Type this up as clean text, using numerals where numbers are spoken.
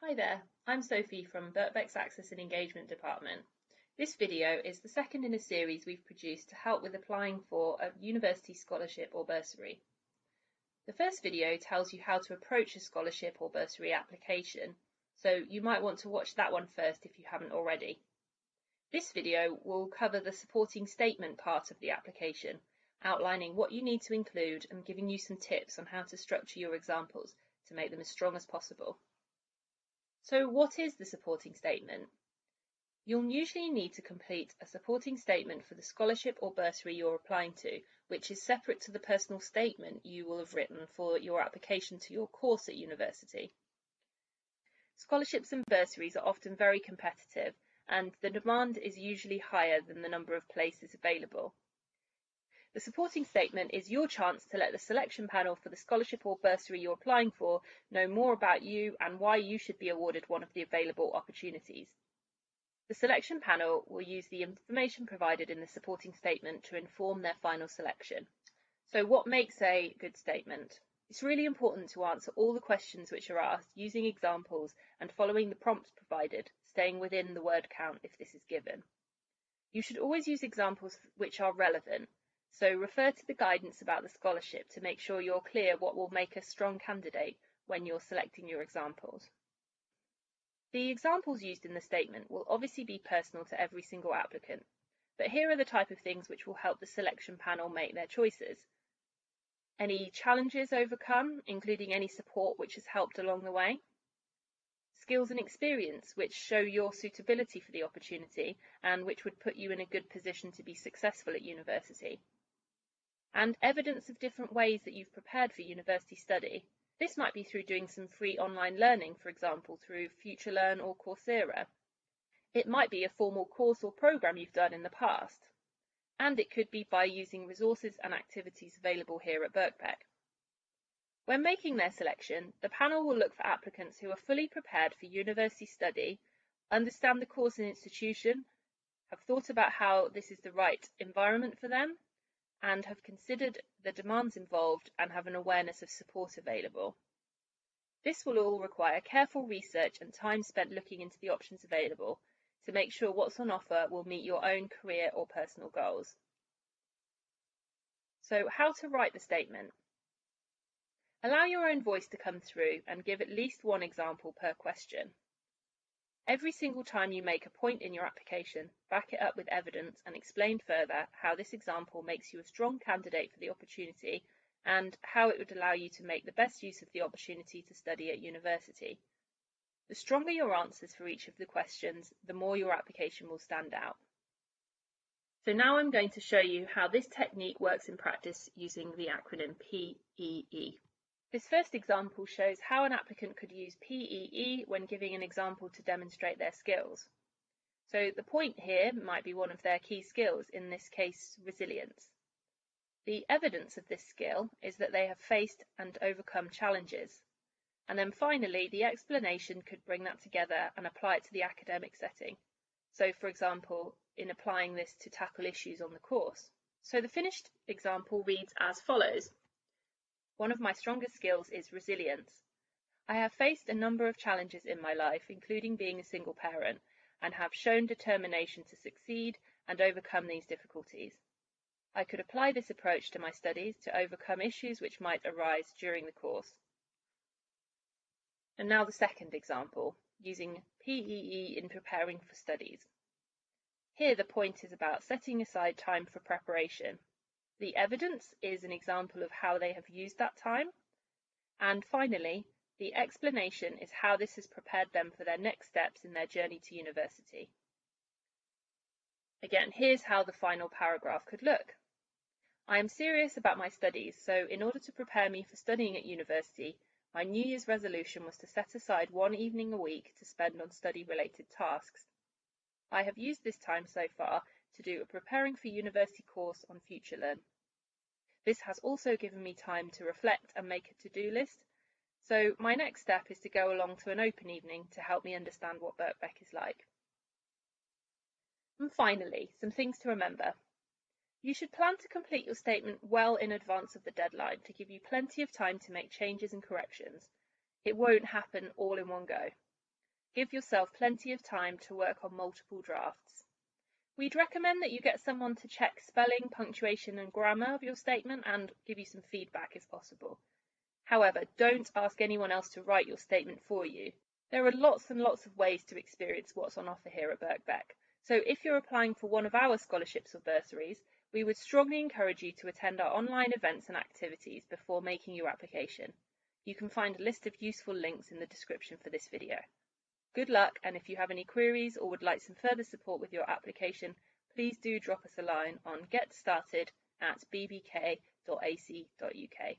Hi there, I'm Sophie from Birkbeck's Access and Engagement Department. This video is the second in a series we've produced to help with applying for a university scholarship or bursary. The first video tells you how to approach a scholarship or bursary application, so you might want to watch that one first if you haven't already. This video will cover the supporting statement part of the application, outlining what you need to include and giving you some tips on how to structure your examples to make them as strong as possible. So what is the supporting statement? You'll usually need to complete a supporting statement for the scholarship or bursary you're applying to, which is separate to the personal statement you will have written for your application to your course at university. Scholarships and bursaries are often very competitive, and the demand is usually higher than the number of places available. The supporting statement is your chance to let the selection panel for the scholarship or bursary you're applying for know more about you and why you should be awarded one of the available opportunities. The selection panel will use the information provided in the supporting statement to inform their final selection. So what makes a good statement? It's really important to answer all the questions which are asked using examples and following the prompts provided, staying within the word count if this is given. You should always use examples which are relevant. So refer to the guidance about the scholarship to make sure you're clear what will make a strong candidate when you're selecting your examples. The examples used in the statement will obviously be personal to every single applicant, but here are the type of things which will help the selection panel make their choices. Any challenges overcome, including any support which has helped along the way. Skills and experience which show your suitability for the opportunity and which would put you in a good position to be successful at university. And evidence of different ways that you've prepared for university study. This might be through doing some free online learning, for example, through FutureLearn or Coursera. It might be a formal course or programme you've done in the past. And it could be by using resources and activities available here at Birkbeck. When making their selection, the panel will look for applicants who are fully prepared for university study, understand the course and institution, have thought about how this is the right environment for them, and have considered the demands involved and have an awareness of support available. This will all require careful research and time spent looking into the options available to make sure what's on offer will meet your own career or personal goals. So how to write the statement? Allow your own voice to come through and give at least one example per question. Every single time you make a point in your application, back it up with evidence and explain further how this example makes you a strong candidate for the opportunity and how it would allow you to make the best use of the opportunity to study at university. The stronger your answers for each of the questions, the more your application will stand out. So now I'm going to show you how this technique works in practice using the acronym PEE. This first example shows how an applicant could use PEE when giving an example to demonstrate their skills. So the point here might be one of their key skills, in this case resilience. The evidence of this skill is that they have faced and overcome challenges. And then finally, the explanation could bring that together and apply it to the academic setting. So for example, in applying this to tackle issues on the course. So the finished example reads as follows. One of my strongest skills is resilience. I have faced a number of challenges in my life, including being a single parent, and have shown determination to succeed and overcome these difficulties. I could apply this approach to my studies to overcome issues which might arise during the course. And now the second example, using PEE in preparing for studies. Here the point is about setting aside time for preparation. The evidence is an example of how they have used that time. And finally, the explanation is how this has prepared them for their next steps in their journey to university. Again, here's how the final paragraph could look. I am serious about my studies, so in order to prepare me for studying at university, my New Year's resolution was to set aside one evening a week to spend on study-related tasks. I have used this time so far to do a preparing for university course on FutureLearn. This has also given me time to reflect and make a to-do list, so my next step is to go along to an open evening to help me understand what Birkbeck is like. And finally, some things to remember. You should plan to complete your statement well in advance of the deadline to give you plenty of time to make changes and corrections. It won't happen all in one go. Give yourself plenty of time to work on multiple drafts. We'd recommend that you get someone to check spelling, punctuation and grammar of your statement and give you some feedback if possible. However, don't ask anyone else to write your statement for you. There are lots and lots of ways to experience what's on offer here at Birkbeck. So if you're applying for one of our scholarships or bursaries, we would strongly encourage you to attend our online events and activities before making your application. You can find a list of useful links in the description for this video. Good luck, and if you have any queries or would like some further support with your application, please do drop us a line on getstarted@bbk.ac.uk.